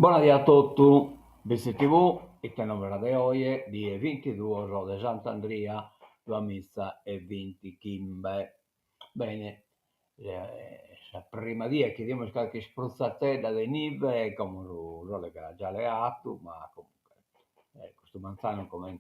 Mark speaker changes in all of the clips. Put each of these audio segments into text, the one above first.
Speaker 1: Buonasera a tutti, Visti TV, il tenore di oggi di 22 di Sant'Andrea, la missa e 20 Kimbe. Bene, prima di chiediamo qualche spruzzatella di nive, come lo che era già leato, ma comunque, questo manzano come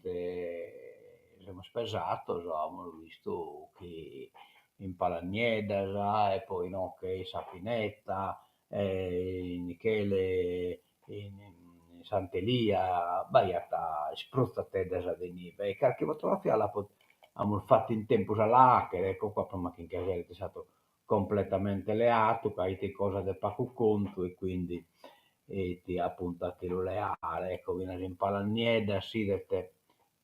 Speaker 1: abbiamo spesato, abbiamo visto che in Palagneda, e poi no, che Sapinetta, in Michele in Sant'Elia, baiata spruzzatedda da nive. E qualche fotografia abbiamo fatto in tempo all'acre, ecco qua, prima che in casella è stato completamente leato, che hai cosa del Paco Conto e quindi ti ha puntato lo leale, ecco, viene in Palagneda, sì, dette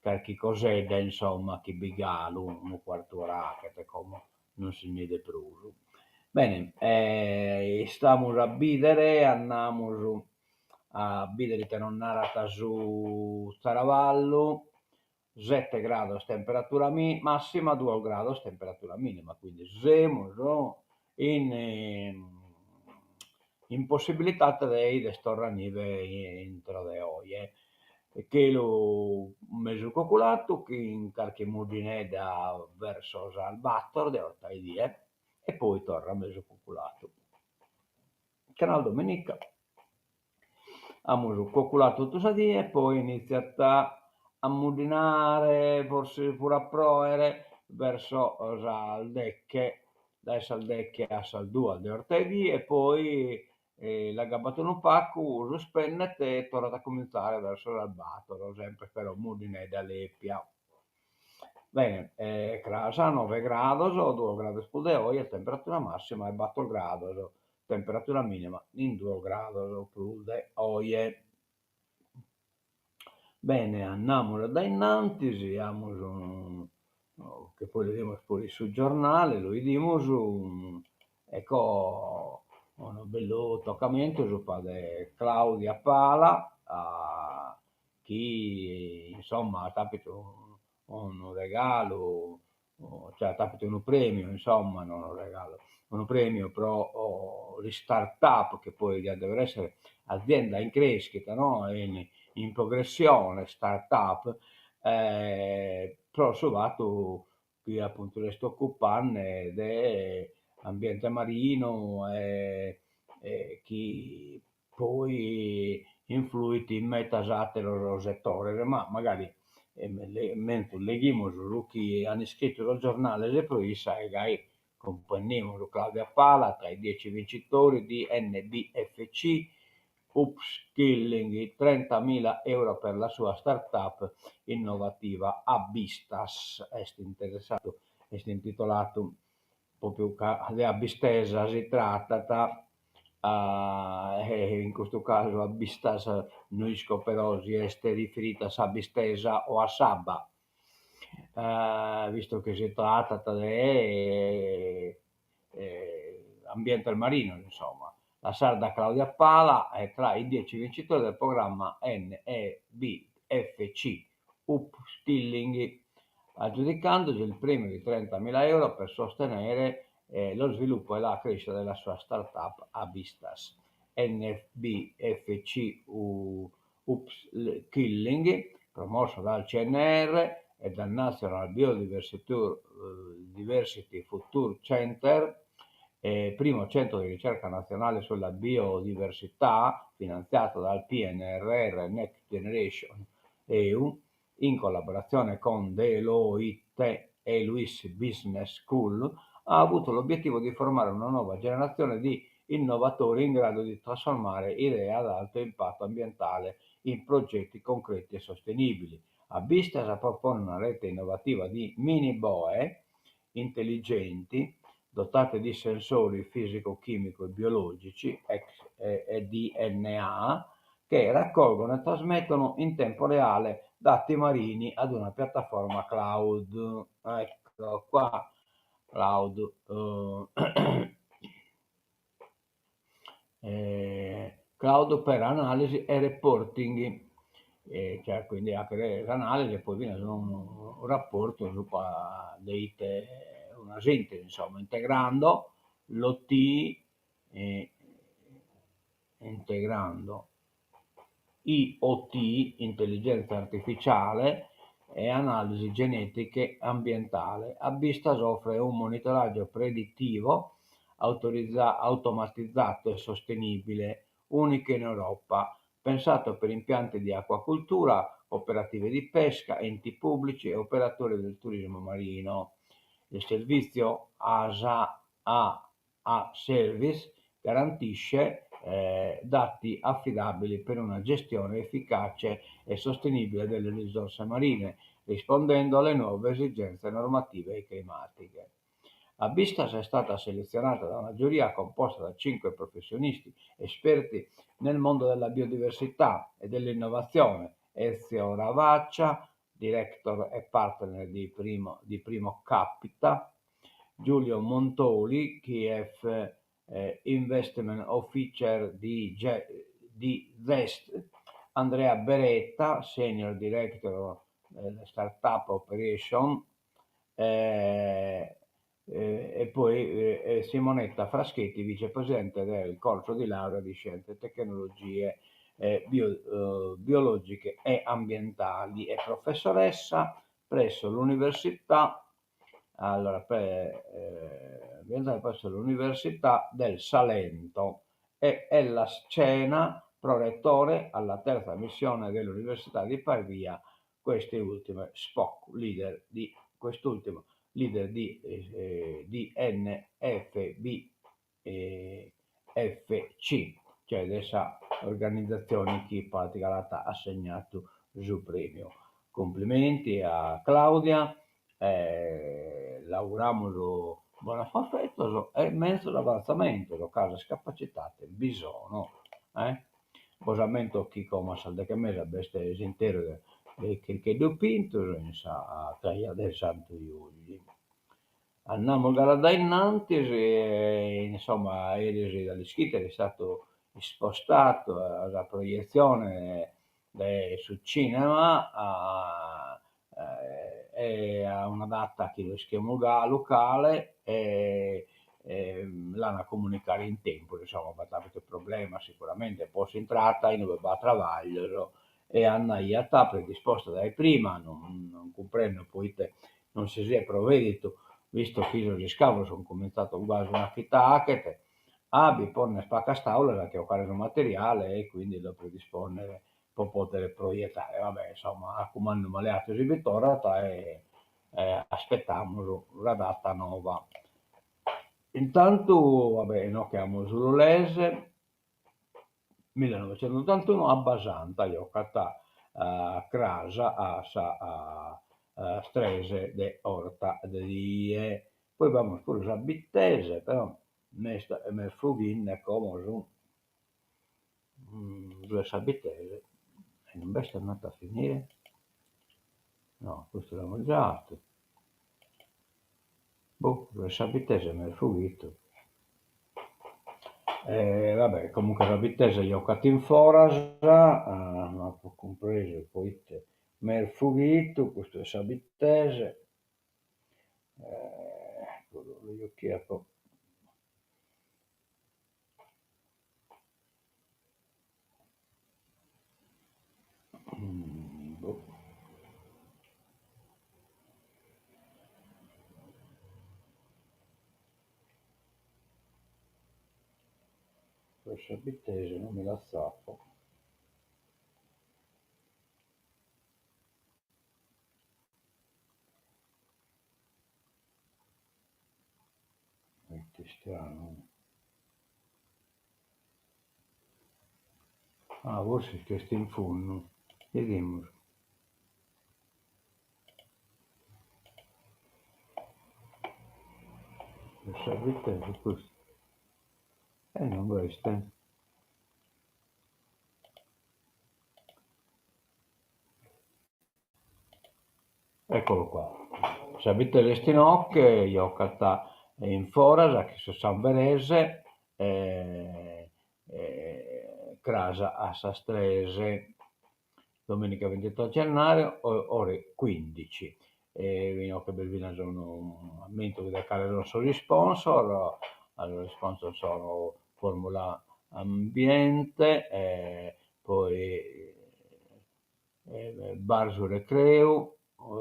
Speaker 1: qualche cosetta, insomma, che bigalo, un quarto ora, che come non si vede più. Bene, stiamo a bidere, andiamo a bidere che non narata su Taravallo, 7 gradi temperatura massima, 2 gradi temperatura minima, quindi siamo no, in possibilità di stornare entro le oie che lo mezzo cocolato che in qualche mudineda verso al battor de ortaidie e poi torna mezzo cocolato. Canal domenica abbiamo cocolato tutto e poi iniziato a mudinare, forse pure a proere verso Saldecche, da Saldecche a Saldua de ortaidì e poi la gabbato un pacco, uso spennet e torna a cominciare verso l'albatro, sempre però mudine da Leppia. Bene, Crasa 9 gradi o 2 gradi spudeoia, temperatura massima e batto il grado, temperatura minima in 2 gradi spudeoie. Bene, andiamo da innanzi, siamo che poi vediamo pure sul giornale, lo vediamo su, ecco, un bello toccamento su padre Claudia Pala, a chi insomma ha capito un regalo, cioè ha capito un premio, insomma, non un regalo, un premio però di start-up che poi deve essere azienda in crescita, no? In progressione, start-up, però soprattutto qui appunto le sto occupando dell'ambiente marino e chi poi influiti in metasate lo settore, ma magari mentre leghiamo su chi hanno scritto il giornale le Pruissa e gai compagniamo Claudia Pala tra i 10 vincitori di NBFC Upskilling, 30.000 euro per la sua startup innovativa Abistas. È interessato, è intitolato proprio di Abistesa, si tratta in questo caso Abistas noi scoperosi è riferita a Abistesa o a Sabba, visto che si tratta di ambiente marino, insomma. La sarda Claudia Pala è tra i 10 vincitori del programma NEBFC Upskilling, aggiudicandosi il premio di 30.000 euro per sostenere lo sviluppo e la crescita della sua startup Abistas. NBFC Upskilling, promosso dal CNR e dal National Biodiversity Future Center, primo centro di ricerca nazionale sulla biodiversità, finanziato dal PNRR Next Generation EU, in collaborazione con Deloitte e Luis Business School, ha avuto l'obiettivo di formare una nuova generazione di innovatori in grado di trasformare idee ad alto impatto ambientale in progetti concreti e sostenibili. Abistas propone una rete innovativa di mini boe intelligenti dotate di sensori fisico-chimico e biologici e DNA che raccolgono e trasmettono in tempo reale dati marini ad una piattaforma cloud. Ecco qua, cloud. Cloud per analisi e reporting, cioè quindi apre l'analisi e poi viene un rapporto su una sintesi, insomma, integrando l'OT, eh, integrando IoT, intelligenza artificiale e analisi genetiche ambientale. Avistas offre un monitoraggio predittivo automatizzato e sostenibile, unico in Europa, pensato per impianti di acquacoltura, cooperative di pesca, enti pubblici e operatori del turismo marino. Il servizio ASA Service garantisce dati affidabili per una gestione efficace e sostenibile delle risorse marine, rispondendo alle nuove esigenze normative e climatiche. Avistas è stata selezionata da una giuria composta da 5 professionisti esperti nel mondo della biodiversità e dell'innovazione: Ezio Ravaccia, director e partner di Primo Capita; Giulio Montoli, Kiev Investment Officer di Zest; Andrea Beretta, Senior Director Startup Operation, e poi Simonetta Fraschetti, vicepresidente del corso di laurea di Scienze e Tecnologie biologiche e ambientali e professoressa presso l'Università presso l'Università del Salento, e Ella Scena, prorettore alla terza missione dell'Università di Pavia, quest'ultimo leader di NFBFC, cioè dessa organizzazione che praticamente ha assegnato su premio. Complimenti a Claudia, l'auguriamo buona fortuna e mezzo l'avanzamento, lo case capacitate, bisogno, posamento chi come sa che mese beste intero che dopinto a Caia del Santo Iuli. Andiamo da innanzi e insomma ieri dalle schitte è stato spostato alla proiezione sul cinema e a una data che lo schema locale l'hanno a comunicare in tempo, insomma, perché il problema sicuramente poi si tratta in dove va a travaglio e hanno iata predisposta dai prima, non comprendo poi non si è provvedito, visto che io gli scavo sono cominciato quasi una fitta che abbi poi una spacca staulla che ho carico materiale e quindi lo predispone per poter proiettare. Vabbè, insomma, a comando maleato esibitore e aspettiamo la data nuova. Intanto, vabbè, no, chiamo Zululese, 1981 a Basanta, io a Crasa, a Strese de Orta de poi vamos pure a Bittese, però me fughin come due Sabittese e non è andata a finire. No, questo l'abbiamo già fatto. Due Sabittese me fughito. Vabbè, comunque la Bittese gli ho fatto in forasa, ma ho compreso poi mer fughito, questo è Sabittese, io chiedo. Boh. Questo Sabittese non me la sapo. Che strano. Ah, forse che sta in fondo. Vediamo. Questo Sabittese questo. Non questa. Eccolo qua. Sabittese Stinoc, io ho cattato in forasa, che sono San Verese, Crasa a Sastrese, domenica 28 gennaio, ore 15. Vino che Belvina sono un aumento da care non sono gli sponsor, allora gli sponsor sono Formula Ambiente, poi Barzo Recreu,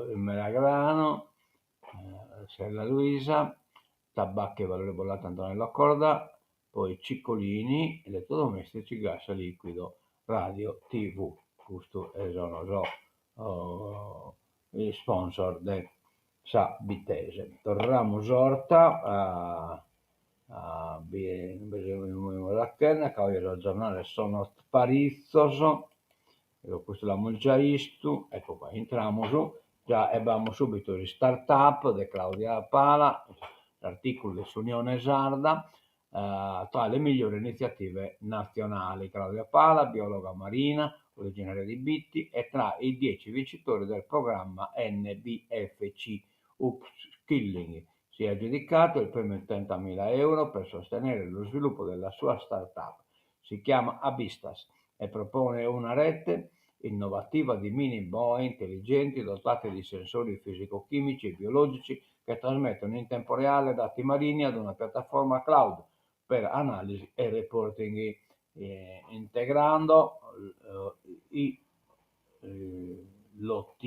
Speaker 1: il Melagrano, Sella Luisa, Tabacchi e Valore Bollata Antonello Accorda, poi Ciccolini, elettrodomestici, gas liquido, radio, TV. Questo sono gli sponsor del sa Bittese. Torniamo Sorta a la Kenna, che oggi il giornale sono sparizzoso, questo l'abbiamo già visto, ecco qua, entriamo su, già abbiamo subito il startup di Claudia Pala, l'articolo dell'Unione Sarda, tra le migliori iniziative nazionali. Claudia Pala, biologa marina, originaria di Bitti, è tra i 10 vincitori del programma NBFC Upskilling. Si è aggiudicato il premio di 30.000 euro per sostenere lo sviluppo della sua startup. Si chiama Abistas e propone una rete innovativa di mini boe intelligenti dotati di sensori fisico-chimici e biologici che trasmettono in tempo reale dati marini ad una piattaforma cloud per analisi e reporting, integrando l'OT,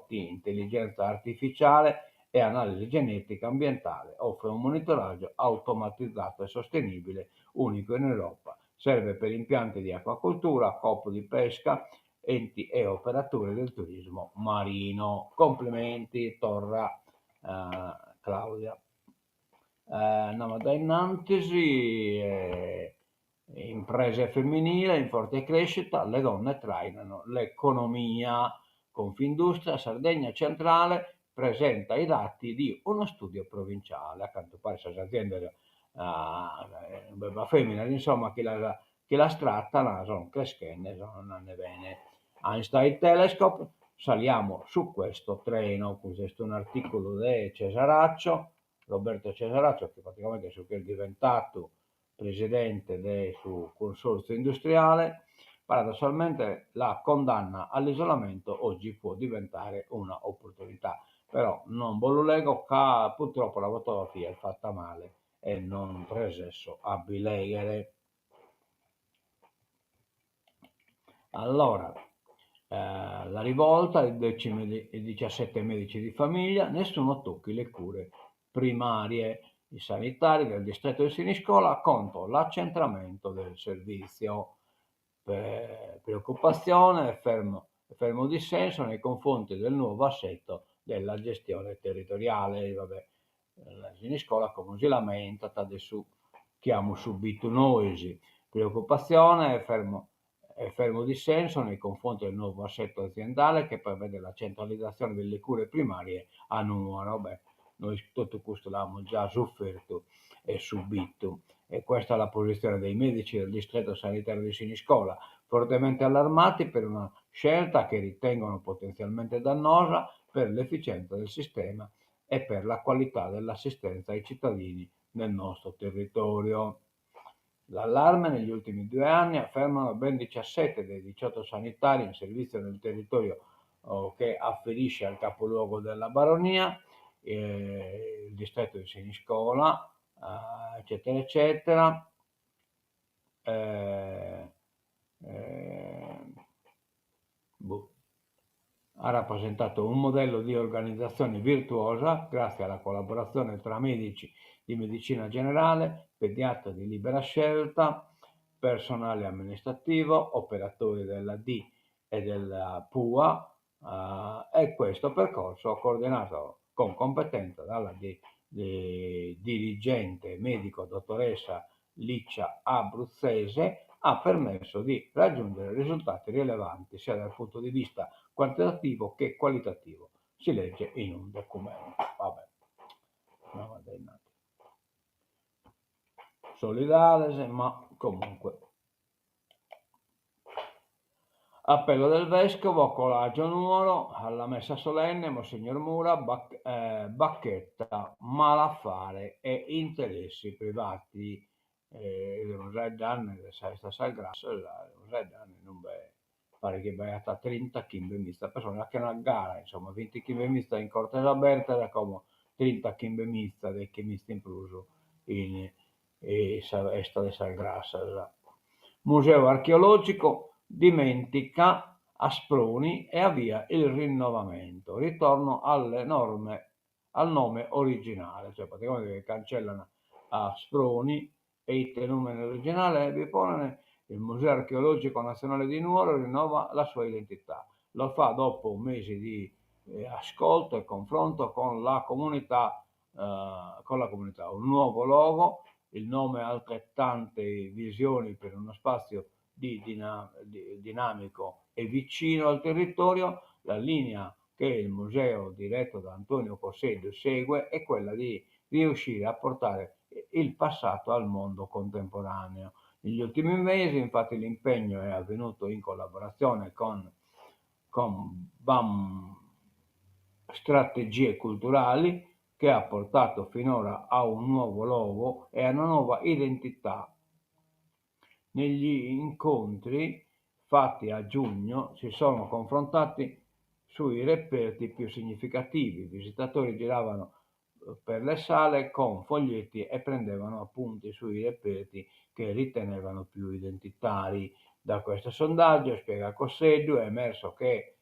Speaker 1: intelligenza artificiale e analisi genetica ambientale. Offre un monitoraggio automatizzato e sostenibile, unico in Europa. Serve per impianti di acquacoltura, coop di pesca, enti e operatori del turismo marino. Complimenti, Torra Claudia. Andiamo da innanzi, imprese femminili in forte crescita, le donne trainano l'economia. Confindustria Sardegna Centrale presenta i dati di uno studio provinciale. A quanto pare queste aziende femmine, insomma, chi la stratta sono crescenti, non ne bene. Einstein Telescope, saliamo su questo treno. Questo è un articolo di Cesaraccio, Roberto Cesaraccio, che praticamente è diventato presidente del suo consorzio industriale. Paradossalmente la condanna all'isolamento oggi può diventare una opportunità, però non ve lo leggo, purtroppo la fotografia è fatta male e non presesso a bilegere. Allora, la rivolta, i 17 medici di famiglia, nessuno tocchi le cure primarie. I sanitari del distretto di Siniscola contro l'accentramento del servizio. Preoccupazione e fermo dissenso nei confronti del nuovo assetto della gestione territoriale. Vabbè, la Siniscola come si lamenta, adesso chiamo subito noi. Preoccupazione e fermo dissenso nei confronti del nuovo assetto aziendale che prevede la centralizzazione delle cure primarie a Nuoro. Beh, noi tutto questo l'abbiamo già sofferto e subito, e questa è la posizione dei medici del distretto sanitario di Siniscola, fortemente allarmati per una scelta che ritengono potenzialmente dannosa per l'efficienza del sistema e per la qualità dell'assistenza ai cittadini nel nostro territorio. L'allarme negli ultimi 2 anni, affermano ben 17 dei 18 sanitari in servizio nel territorio che afferisce al capoluogo della baronia, il distretto di Siniscola, eccetera, eccetera. Ha rappresentato un modello di organizzazione virtuosa grazie alla collaborazione tra medici di medicina generale, pediatri di libera scelta, personale amministrativo, operatori della D e della PUA, e questo percorso coordinato con competenza dalla dirigente medico dottoressa Liccia Abruzzese ha permesso di raggiungere risultati rilevanti sia dal punto di vista quantitativo che qualitativo. Si legge in un documento. Vabbè, solidale, ma comunque. Appello del vescovo Colagio Nuoro alla messa solenne, Monsignor Mura, bacchetta, malaffare e interessi privati. Un anni questa salgrassa, un anni non pare che vai a 30 chimbe mista, persona che una gara, insomma, 20 chimbe mista in Cortesa Aperta era come 30 chimbe mista del chimista incluso in esta de salgrassa. Museo archeologico dimentica Asproni e avvia il rinnovamento, ritorno alle norme, al nome originale, cioè praticamente cancellano Asproni e il nome originale Bipone. Il Museo Archeologico Nazionale di Nuoro rinnova la sua identità. Lo fa dopo mesi di ascolto e confronto con la comunità, un nuovo logo, il nome altrettante visioni per uno spazio dinamico e vicino al territorio. La linea che il museo diretto da Antonio Cossedo segue è quella di riuscire a portare il passato al mondo contemporaneo. Negli ultimi mesi, infatti, l'impegno è avvenuto in collaborazione con BAM Strategie Culturali, che ha portato finora a un nuovo logo e a una nuova identità. Negli incontri fatti a giugno si sono confrontati sui reperti più significativi. I visitatori giravano per le sale con foglietti e prendevano appunti sui reperti che ritenevano più identitari. Da questo sondaggio, spiega Cosseggio, è emerso che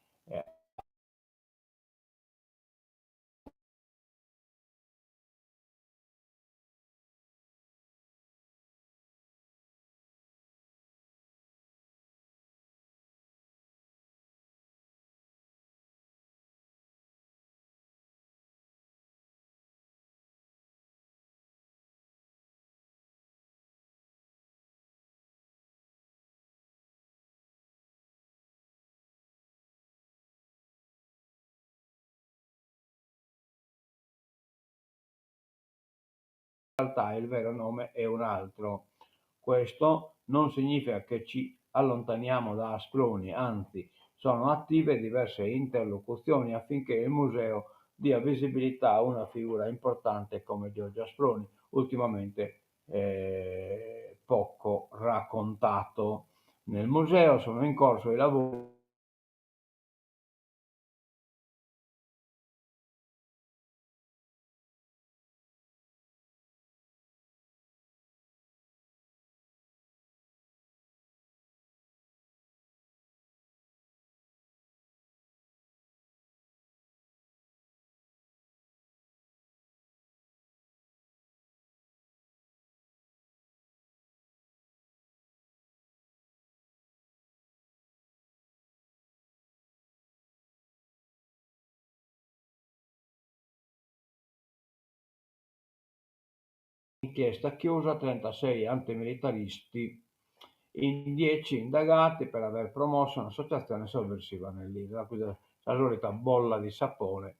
Speaker 1: in realtà il vero nome è un altro. Questo non significa che ci allontaniamo da Asproni, anzi sono attive diverse interlocuzioni affinché il museo dia visibilità a una figura importante come Giorgio Asproni, ultimamente poco raccontato. Nel museo sono in corso i lavori inchiesta chiusa, 36 antimilitaristi in 10 indagati per aver promosso un'associazione sovversiva nell'isola. La solita bolla di sapone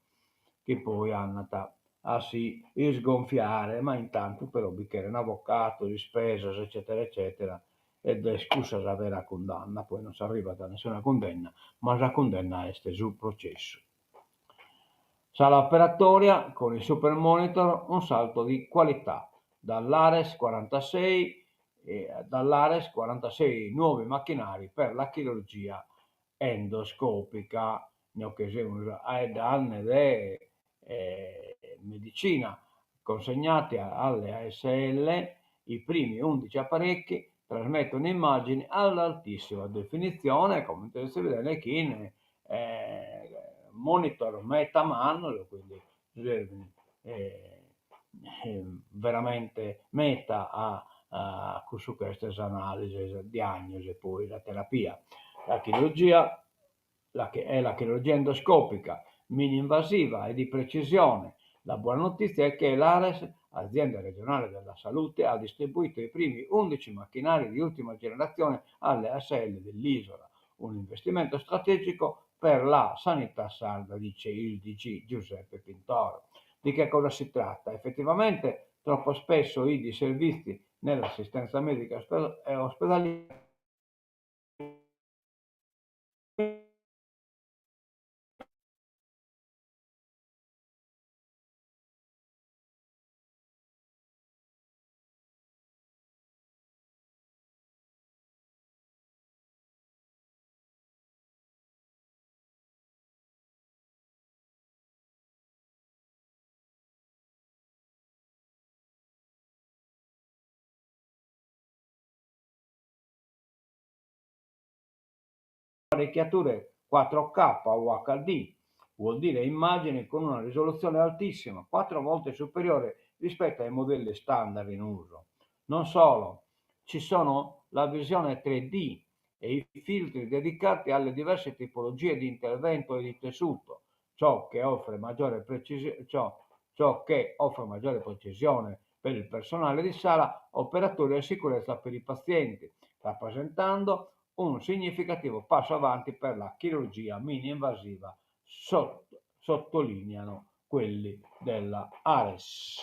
Speaker 1: che poi è andata a si sgonfiare, ma intanto però bicchiere un avvocato, di spesa, eccetera, eccetera, ed è scusa la vera condanna, poi non si arriva da nessuna condanna, ma la condanna è sul processo. Sala operatoria con il Super Monitor, un salto di qualità dall'Ares 46 dall'Ares 46 nuovi macchinari per la chirurgia endoscopica, in occasione AEDAN medicina, consegnati alle ASL. I primi 11 apparecchi trasmettono immagini all'altissima definizione, come potete vedere qui in monitor meta-man, quindi eh, veramente meta su queste analisi, diagnosi e poi la terapia. La chirurgia è la chirurgia endoscopica, mini-invasiva e di precisione. La buona notizia è che l'Ares, azienda regionale della salute, ha distribuito i primi 11 macchinari di ultima generazione alle ASL dell'isola, un investimento strategico per la sanità sarda, dice il DG Giuseppe Pintoro. Di che cosa si tratta? Effettivamente troppo spesso i disservizi nell'assistenza medica e ospedaliera apparecchiature 4K o HD, vuol dire immagini con una risoluzione altissima, 4 volte superiore rispetto ai modelli standard in uso. Non solo, ci sono la visione 3D e i filtri dedicati alle diverse tipologie di intervento e di tessuto, ciò che offre maggiore precisione per il personale di sala, operatori e sicurezza per i pazienti, rappresentando un significativo passo avanti per la chirurgia mini-invasiva, sottolineano quelli della Ares.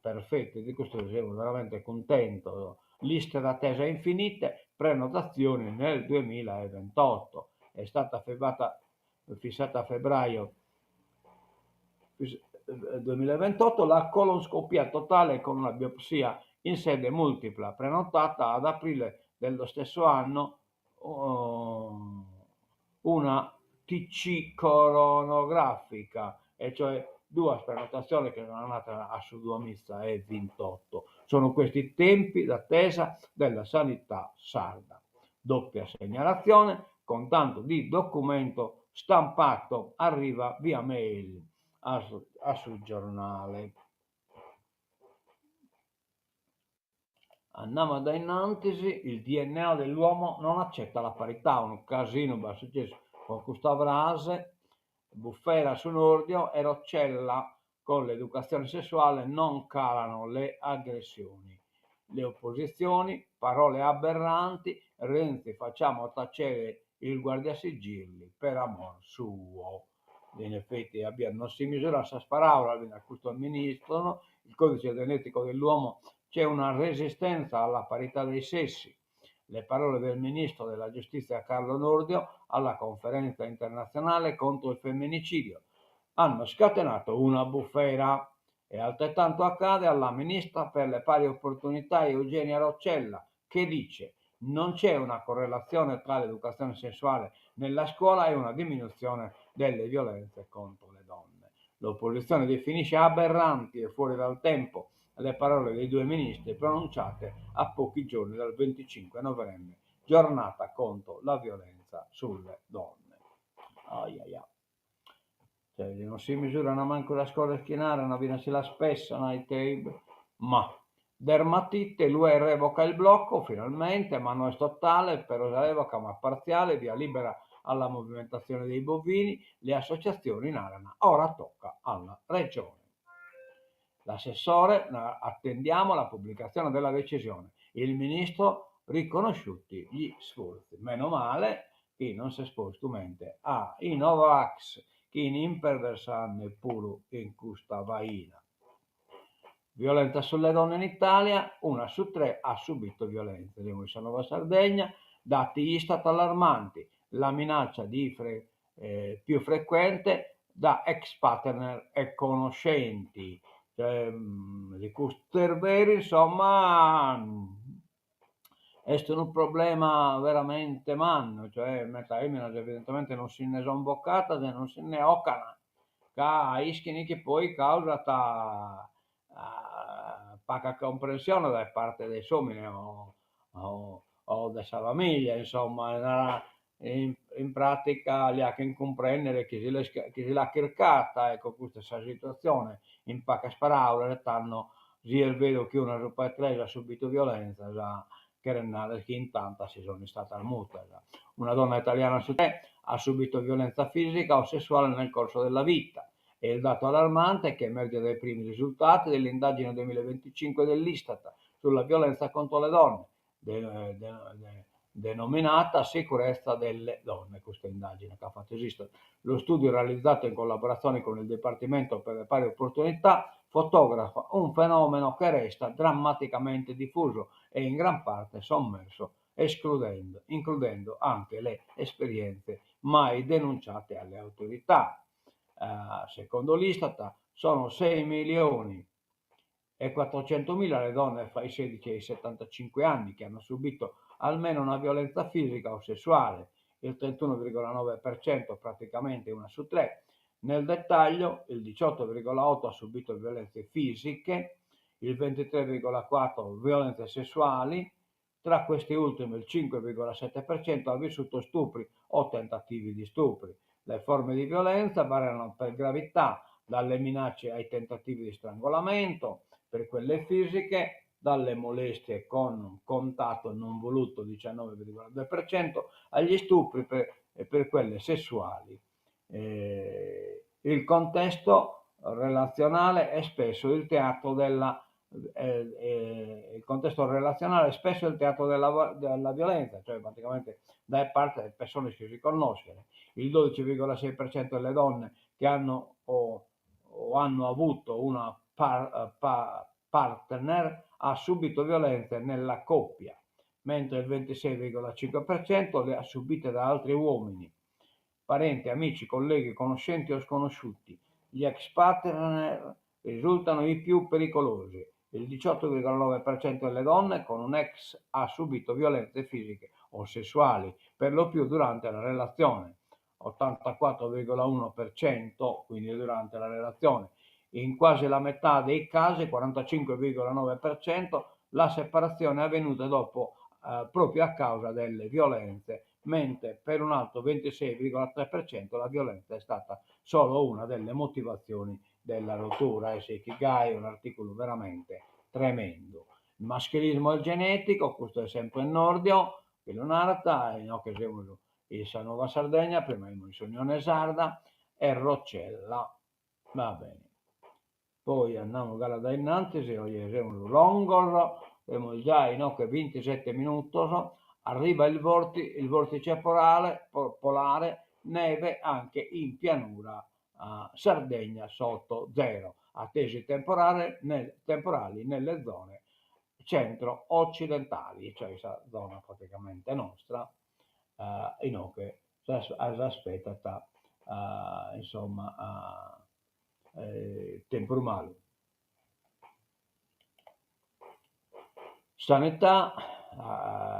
Speaker 1: Perfetto, di questo siamo veramente contento. Liste d'attesa infinite, prenotazioni nel 2028. È stata fissata a febbraio 2028 la colonscopia totale con una biopsia in sede multipla, prenotata ad aprile dello stesso anno una TC coronografica, e cioè 2 prenotazioni che sono andate a Suduomizza e 28. Sono questi i tempi d'attesa della sanità sarda. Doppia segnalazione con tanto di documento stampato arriva via mail sul giornale. Andiamo da innantisi, il DNA dell'uomo non accetta la parità, un casino è successo con Gustav Rase, bufera su Nordio e Roccella con l'educazione sessuale non calano le aggressioni, le opposizioni, parole aberranti, Renzi facciamo tacere il guardiasigilli per amor suo. In effetti non si misura sa sparaula, viene a questo ministro, il codice genetico dell'uomo c'è una resistenza alla parità dei sessi. Le parole del ministro della giustizia Carlo Nordio alla conferenza internazionale contro il femminicidio hanno scatenato una bufera, e altrettanto accade alla ministra per le pari opportunità Eugenia Roccella, che dice non c'è una correlazione tra l'educazione sessuale nella scuola e una diminuzione delle violenze contro le donne. L'opposizione definisce aberranti e fuori dal tempo le parole dei 2 ministri pronunciate a pochi giorni dal 25 novembre, giornata contro la violenza sulle donne. Cioè, non si misurano manco la scorda schienale, non viene si la spessa, nei tape, ma dermatite, l'UE revoca il blocco finalmente, ma non è totale, però la revoca ma parziale, via libera alla movimentazione dei bovini, le associazioni narrano, ora tocca alla regione. L'assessore, attendiamo la pubblicazione della decisione. Il ministro riconosciuti gli sforzi. Meno male che non si esposto mente i Novax, che in imperversano neppure in questa vaina. Violenza sulle donne in Italia, 1 su 3 ha subito violenza. Di Nuova Sardegna, dati Istat allarmanti, la minaccia più frequente da ex partner e conoscenti. Cioè, di veri, insomma, è un problema veramente manno, cioè meta evidentemente non si ne sono boccata, non se ne occana, che ischini che poi causa poca comprensione da parte dei somini o della famiglia, insomma, in pratica li ha che comprendere che si l'ha cercata, ecco, questa situazione in poche parole hanno il vedo che una rupa 3 ha subito violenza, che intanto si sono stata al muta. Una donna italiana su 3 ha subito violenza fisica o sessuale nel corso della vita. E il dato allarmante che emerge dai primi risultati dell'indagine 2025 dell'Istat sulla violenza contro le donne, denominata Sicurezza delle donne, questa indagine che ha fatto esistere. Lo studio realizzato in collaborazione con il Dipartimento per le pari opportunità fotografa un fenomeno che resta drammaticamente diffuso e in gran parte sommerso, includendo anche le esperienze mai denunciate alle autorità. Secondo l'Istat sono 6 milioni e 400.000 le donne fra i 16 e i 75 anni che hanno subito almeno una violenza fisica o sessuale, il 31,9%, praticamente 1 su 3. Nel dettaglio, il 18,8% ha subito violenze fisiche, il 23,4% violenze sessuali, Tra questi ultimi il 5,7% ha vissuto stupri o tentativi di stupri. Le forme di violenza variano per gravità, dalle minacce ai tentativi di strangolamento, per quelle fisiche, dalle molestie con contatto non voluto 19,2%, agli stupri per quelle sessuali. Il contesto relazionale è spesso il teatro della il contesto relazionale è spesso il teatro della violenza, cioè praticamente da parte delle persone che si conoscono. Il 12,6% delle donne che hanno o hanno avuto una partner ha subito violenze nella coppia, mentre il 26,5% le ha subite da altri uomini, parenti, amici, colleghi, conoscenti o sconosciuti. Gli ex partner risultano i più pericolosi. Il 18,9% delle donne con un ex ha subito violenze fisiche o sessuali, per lo più durante la relazione. 84,1%, quindi durante la relazione. In quasi la metà dei casi, 45,9%, la separazione è avvenuta dopo proprio a causa delle violenze, mentre per un altro 26,3% la violenza è stata solo una delle motivazioni della rottura. E Ikigai è un articolo veramente tremendo. Il maschilismo è genetico, questo è sempre in Nordio, che Leonarda, in occasione di Nuova Sardegna, prima di Unione Sarda e Roccella. Va bene. Poi andiamo a da innanzi, se vogliamo Longor, abbiamo già in 27 minuti, arriva il vortice polare, neve anche in pianura Sardegna sotto zero, attesi temporali nelle zone centro-occidentali, cioè questa zona praticamente nostra, in che si aspetta insomma tempo malo. Sanità,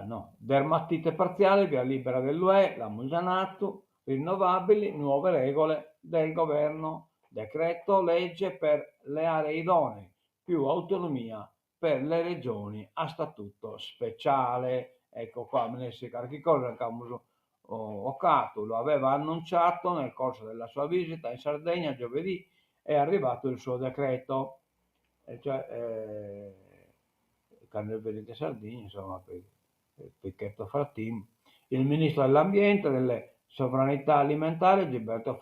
Speaker 1: no, dermatite parziale, via libera dell'UE, la Musanato, rinnovabili, nuove regole del governo, decreto legge per le aree idonee, più autonomia per le regioni a statuto speciale. Ecco qua, me ne si carichi cosa che Occato lo aveva annunciato nel corso della sua visita in Sardegna giovedì, è arrivato il suo decreto, cioè Candelveri Sardini, insomma, per Picchetto Frattini. Il ministro dell'Ambiente e delle Sovranità Alimentari, Gilberto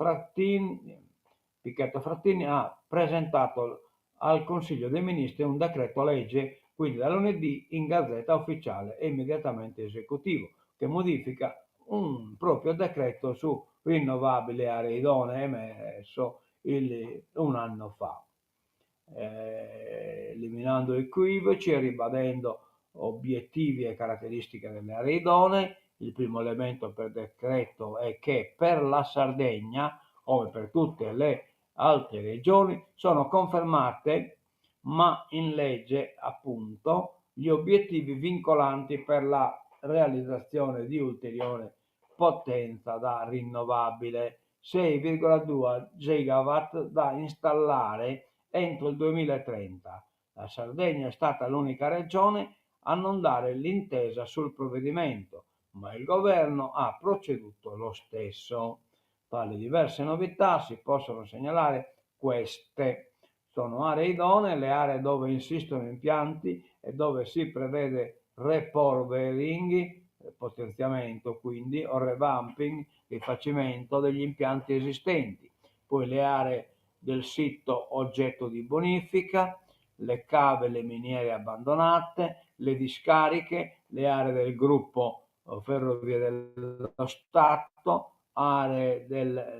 Speaker 1: Picchetto Frattini, ha presentato al Consiglio dei Ministri un decreto legge, quindi da lunedì in Gazzetta Ufficiale e immediatamente esecutivo, che modifica un proprio decreto su rinnovabili aree idonee emesso un anno fa. Eliminando equivoci e ribadendo obiettivi e caratteristiche delle aree idonee. Il primo elemento per decreto è che per la Sardegna, come per tutte le altre regioni, sono confermate, ma in legge appunto, gli obiettivi vincolanti per la realizzazione di ulteriore potenza da rinnovabile, 6,2 gigawatt da installare entro il 2030. La Sardegna è stata l'unica regione a non dare l'intesa sul provvedimento, ma il governo ha proceduto lo stesso. Tra le diverse novità si possono segnalare queste. Sono aree idonee, le aree dove insistono impianti e dove si prevede repolvering, potenziamento quindi, o revamping, rifacimento degli impianti esistenti. Poi le aree del sito oggetto di bonifica, le cave e le miniere abbandonate, le discariche, le aree del gruppo Ferrovie dello Stato, aree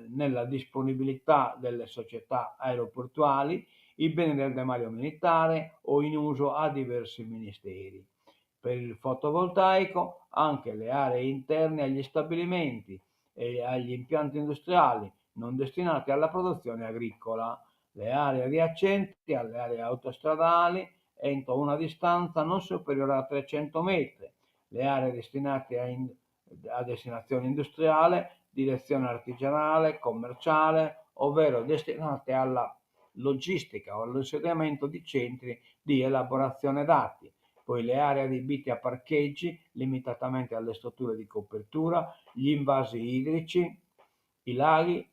Speaker 1: nella disponibilità delle società aeroportuali, i beni del demanio militare o in uso a diversi ministeri. Per il fotovoltaico anche le aree interne agli stabilimenti e agli impianti industriali non destinati alla produzione agricola, le aree adiacenti alle aree autostradali entro una distanza non superiore a 300 metri, le aree destinate a destinazione industriale, direzione artigianale, commerciale, ovvero destinate alla logistica o all'insediamento di centri di elaborazione dati, poi le aree adibite a parcheggi limitatamente alle strutture di copertura, gli invasi idrici, i laghi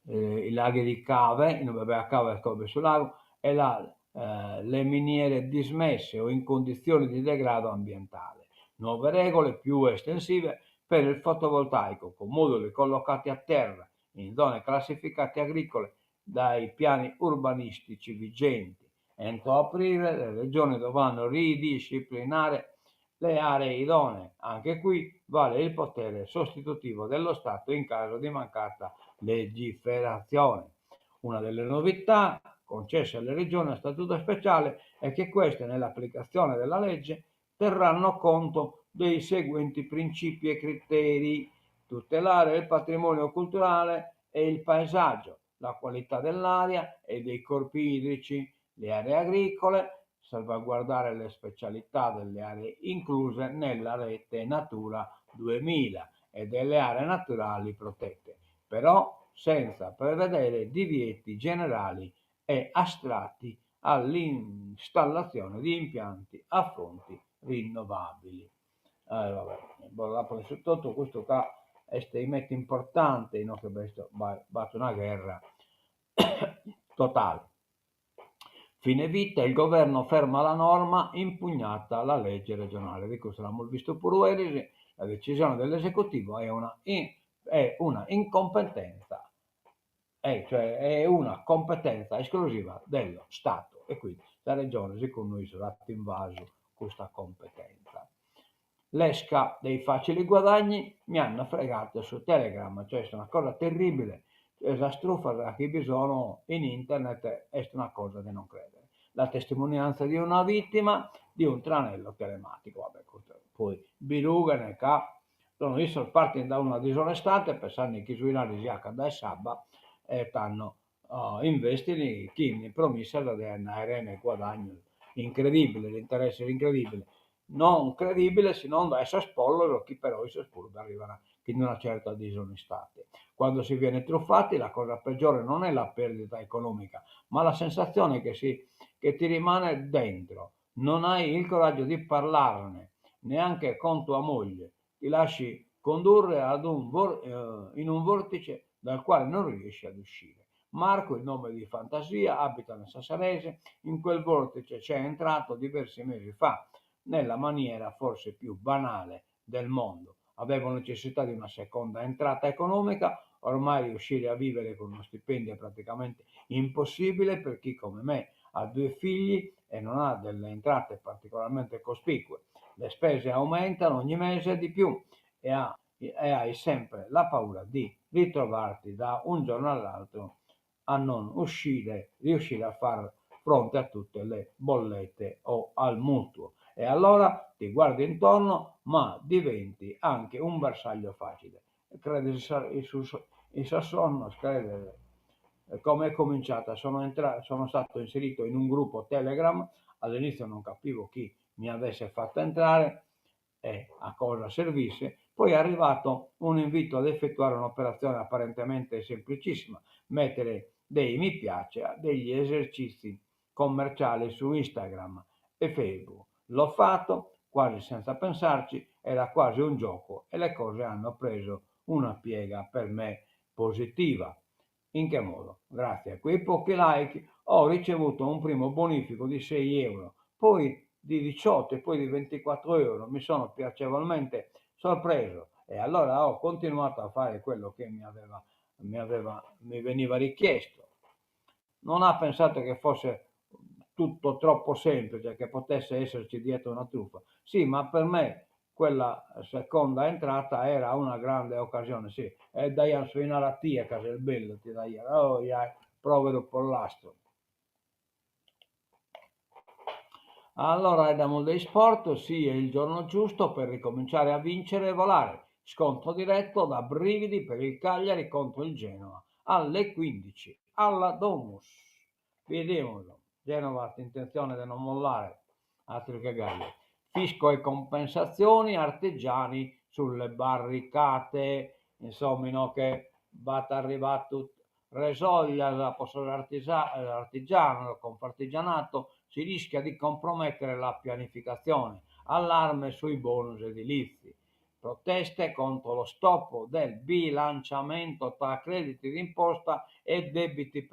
Speaker 1: i laghi di cave, a cave e cove sul lago, e le miniere dismesse o in condizioni di degrado ambientale. Nuove regole più estensive per il fotovoltaico, con moduli collocati a terra in zone classificate agricole dai piani urbanistici vigenti. Entro aprile le regioni dovranno ridisciplinare le aree idonee. Anche qui vale il potere sostitutivo dello Stato in caso di mancata legiferazione. Una delle novità concesse alle regioni a statuto speciale è che queste, nell'applicazione della legge, terranno conto dei seguenti principi e criteri: tutelare il patrimonio culturale e il paesaggio, la qualità dell'aria e dei corpi idrici, le aree agricole, salvaguardare le specialità delle aree incluse nella rete Natura 2000 e delle aree naturali protette, però senza prevedere divieti generali e astratti all'installazione di impianti a fonti rinnovabili. Vabbè, tutto questo qua è strumento importante, no? Che questo batto una guerra totale. Fine vita, il governo ferma la norma impugnata alla legge regionale. Di questo l'abbiamo visto pure ieri. La decisione dell'esecutivo è una incompetenza, cioè è una competenza esclusiva dello Stato, e quindi la regione secondo noi sarà invaso questa competenza. L'esca dei facili guadagni mi hanno fregato su Telegram, cioè è una cosa terribile. La struffa che bisogna in internet è una cosa di non credere. La testimonianza di una vittima di un tranello telematico. Vabbè, poi biruga nel capo. Sono visto partendo da una disonestante pensando che sui narisiaca da sabba e hanno investito in promessa da andare nel guadagno incredibile, l'interesse è incredibile, non credibile se non da essere spollero chi però si spurga arriverà in una certa disonestà. Quando si viene truffati la cosa peggiore non è la perdita economica, ma la sensazione che ti rimane dentro. Non hai il coraggio di parlarne, neanche con tua moglie. Ti lasci condurre in un vortice dal quale non riesci ad uscire. Marco, il nome di fantasia, abita nel Sassarese, in quel vortice c'è entrato diversi mesi fa, nella maniera forse più banale del mondo. Avevo necessità di una seconda entrata economica, ormai riuscire a vivere con uno stipendio è praticamente impossibile per chi come me ha 2 figli e non ha delle entrate particolarmente cospicue. Le spese aumentano ogni mese di più e hai sempre la paura di ritrovarti da un giorno all'altro a non riuscire a far fronte a tutte le bollette o al mutuo. E allora ti guardi intorno, ma diventi anche un bersaglio facile. Credi il Sassuolo, come è cominciata? Sono stato inserito in un gruppo Telegram, all'inizio non capivo chi mi avesse fatto entrare e a cosa servisse, poi è arrivato un invito ad effettuare un'operazione apparentemente semplicissima, mettere dei mi piace a degli esercizi commerciali su Instagram e Facebook. L'ho fatto quasi senza pensarci, era quasi un gioco e le cose hanno preso una piega per me positiva. In che modo? Grazie a quei pochi like ho ricevuto un primo bonifico di 6 euro, poi di 18 e poi di 24 euro. Mi sono piacevolmente sorpreso e allora ho continuato a fare quello che mi veniva richiesto. Non ha pensato che fosse tutto troppo semplice, che potesse esserci dietro una truffa. Sì, ma per me quella seconda entrata era una grande occasione, sì. E dai a suonare a tia, che è il bello, ti dai, oh, povero pollastro. Allora Edamon dei Sport, sì, è il giorno giusto per ricominciare a vincere e volare. Scontro diretto da brividi per il Cagliari contro il Genoa alle 15 alla Domus. Vediamolo. Genova ha intenzione di non mollare, altro che Galli. Fisco e compensazioni, artigiani sulle barricate, insomma, no, che va arrivato resoglia la possono artigiano, confartigianato, si rischia di compromettere la pianificazione, allarme sui bonus edilizi, proteste contro lo stop del bilanciamento tra crediti d'imposta e debiti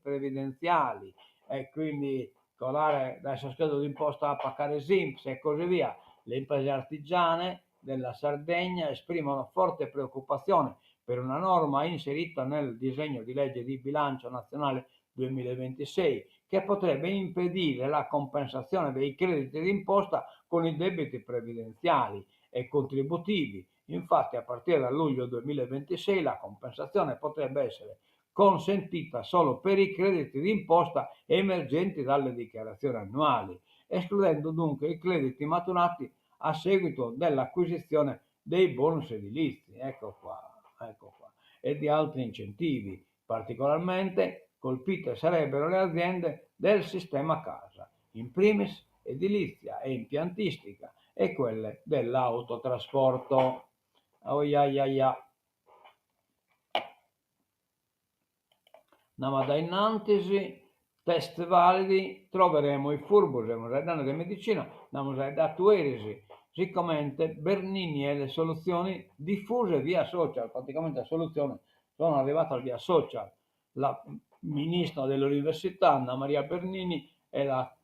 Speaker 1: previdenziali e quindi colare adesso scheda d'imposta a pagare SINPS e così via. Le imprese artigiane della Sardegna esprimono forte preoccupazione per una norma inserita nel disegno di legge di bilancio nazionale 2026 che potrebbe impedire la compensazione dei crediti d'imposta con i debiti previdenziali e contributivi. Infatti a partire da luglio 2026 la compensazione potrebbe essere consentita solo per i crediti d'imposta emergenti dalle dichiarazioni annuali, escludendo dunque i crediti maturati a seguito dell'acquisizione dei bonus edilizi, ecco qua, e di altri incentivi. Particolarmente colpite sarebbero le aziende del sistema casa, in primis edilizia e impiantistica, e quelle dell'autotrasporto. Oh, andiamo da innantisi, test validi, troveremo i furbo, siamo di medicina, andiamo da tuerisi, siccome Bernini e le soluzioni diffuse via social, praticamente le soluzioni sono arrivate via social. La ministra dell'università Anna Maria Bernini e la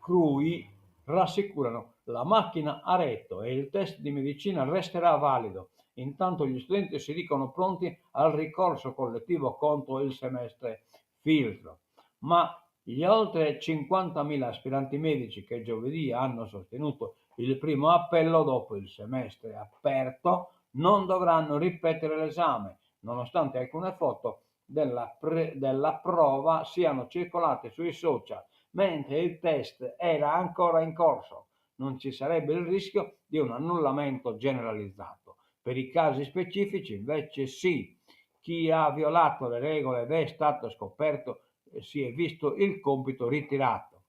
Speaker 1: CRUI rassicurano la macchina a retto e il test di medicina resterà valido. Intanto gli studenti si dicono pronti al ricorso collettivo contro il semestre filtro. Ma gli oltre 50.000 aspiranti medici che giovedì hanno sostenuto il primo appello dopo il semestre aperto non dovranno ripetere l'esame, nonostante alcune foto della prova siano circolate sui social mentre il test era ancora in corso. Non ci sarebbe il rischio di un annullamento generalizzato. Per i casi specifici invece sì, chi ha violato le regole ed è stato scoperto si è visto il compito ritirato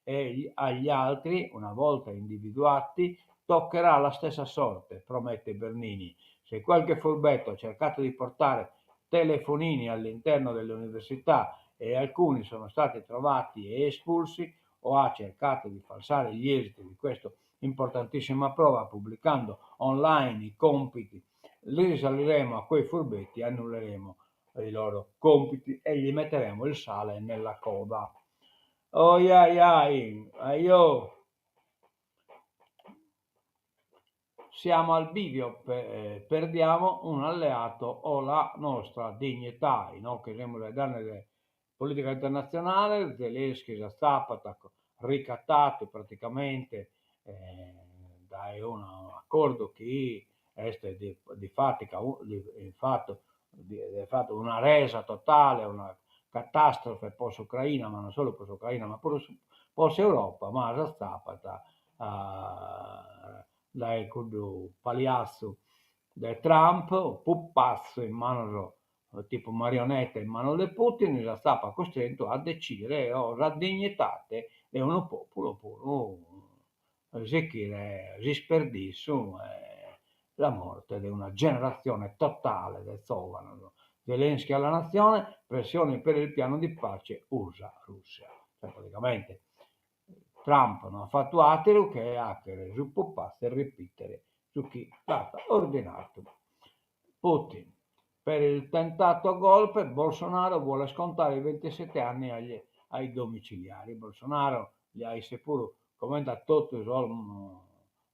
Speaker 1: e agli altri, una volta individuati, toccherà la stessa sorte, promette Bernini. Se qualche furbetto ha cercato di portare telefonini all'interno delle università e alcuni sono stati trovati e espulsi o ha cercato di falsare gli esiti di questa importantissima prova pubblicando online i compiti, li risaliremo a quei furbetti e annulleremo i loro compiti e gli metteremo il sale nella coda. Oh aio. Siamo al bivio, perdiamo un alleato o la nostra dignità. Inoltre siamo le danne della politica internazionale, Zelensky già Zapata ricattato praticamente da un accordo che è di fatto una resa totale, una catastrofe post-Ucraina, ma non solo post-Ucraina, ma pure post-Europa, ma già Zapata dai palhaço del Trump, o pupazzo in mano, tipo marionetta in mano del Putin, la stava costretto a decidere la dignitate di un popolo puro, che risperdisso la morte di una generazione totale del giovane. Zelensky alla nazione, pressioni per il piano di pace USA-Russia. Cioè, praticamente Trump non ha fatto altro che hackere su poppasse e ripetere su chi l'ha ordinato. Putin. Per il tentato golpe, Bolsonaro vuole scontare i 27 anni ai domiciliari. Bolsonaro gli ha seppur commentato tutti sono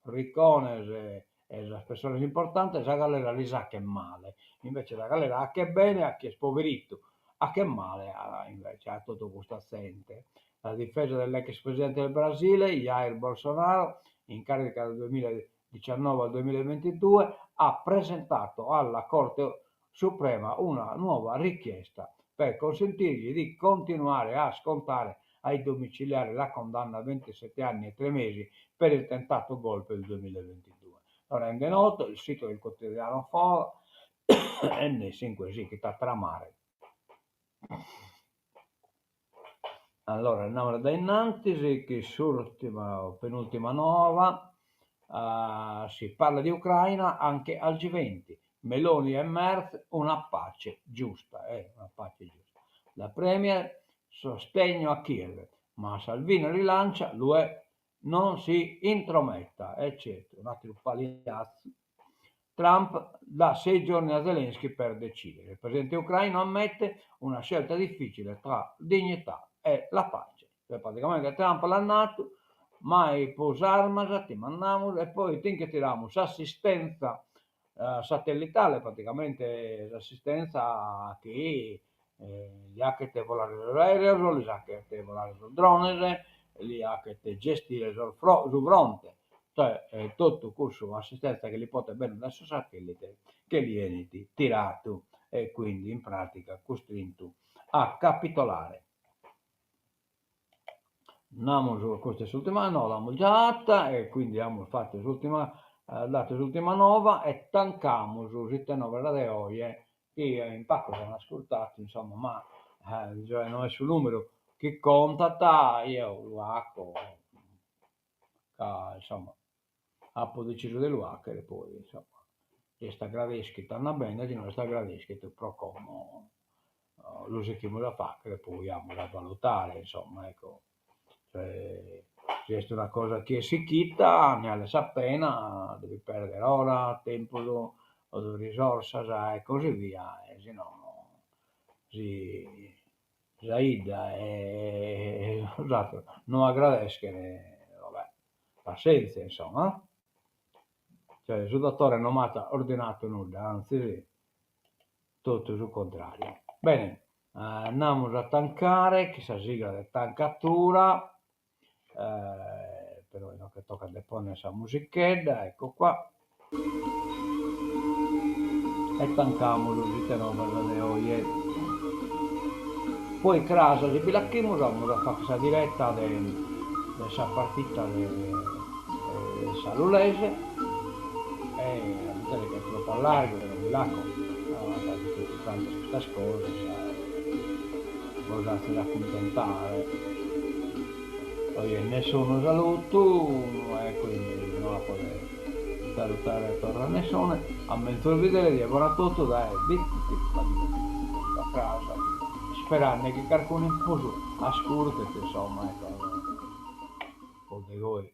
Speaker 1: riccones e le persone importanti, la galera li sa che male. Invece la galera ha che bene, ha che spoverito, ha che male, invece ha tutto questo assente. La difesa dell'ex presidente del Brasile, Jair Bolsonaro, in carica dal 2019 al 2022, ha presentato alla Corte Suprema una nuova richiesta per consentirgli di continuare a scontare ai domiciliari la condanna a 27 anni e 3 mesi per il tentato golpe del 2022. Lo rende noto il sito del quotidiano Foro N5 sì, che sta a tramare. Allora, andiamo da innanzi, che sull'ultima penultima nuova si parla di Ucraina anche al G20. Meloni e Merz una pace giusta, una pace giusta. La Premier sostegno a Kiev, ma Salvini rilancia l'UE non si intrometta, eccetera. Un altro pagliazzo. Trump dà 6 giorni a Zelensky per decidere. Il presidente ucraino ammette una scelta difficile tra dignità e la pace. Cioè, praticamente Trump l'ha nato, mai pus armas, ti mandamos e poi tin che tiramos assistenza satellitare, praticamente l'assistenza a chi gli ha che te volare l'aereo, gli ha che te volare sul drone, gli ha che te gestire sul fronte, cioè tutto questo assistenza che li potete bene da satellite che viene tirato e quindi in pratica costretto a capitolare. Questa è l'ultima, no, l'abbiamo già fatta e quindi abbiamo fatto l'ultima dato l'ultima nova e tancamo su sitte nove radio oggi che in pacco sono ascoltato insomma ma cioè, non è sul numero che contatta io lo acco insomma appo deciso dello hacker e poi insomma se sta gradeschi torna bene se non sta gradeschi tu pro como lo usiamo da fare e poi andiamo da valutare insomma ecco cioè, se è una cosa che si chitta ne ha sa pena devi perdere ora tempo o risorse e così via e se no si Zaida e esatto, non aggradesco vabbè pazienza insomma cioè il sudatore non mi ha ordinato nulla anzi sì, tutto sul contrario bene andiamo a tancare che si sigla di tancatura però no, che tocca deporre esa musichetta ecco qua e tancamos uscite nove de hoy poi crasa di Bilacchimo vamos a fare questa diretta di questa partita di Salulese e a vedere che è troppo largo non mi lacco tante queste cose cosa si da accontentare poi nessuno saluto e quindi non la potete salutare per nessuno a mezzo vedere di ancora tutto dai a casa sperando che qualcuno in poso a scuro che insomma ecco o di voi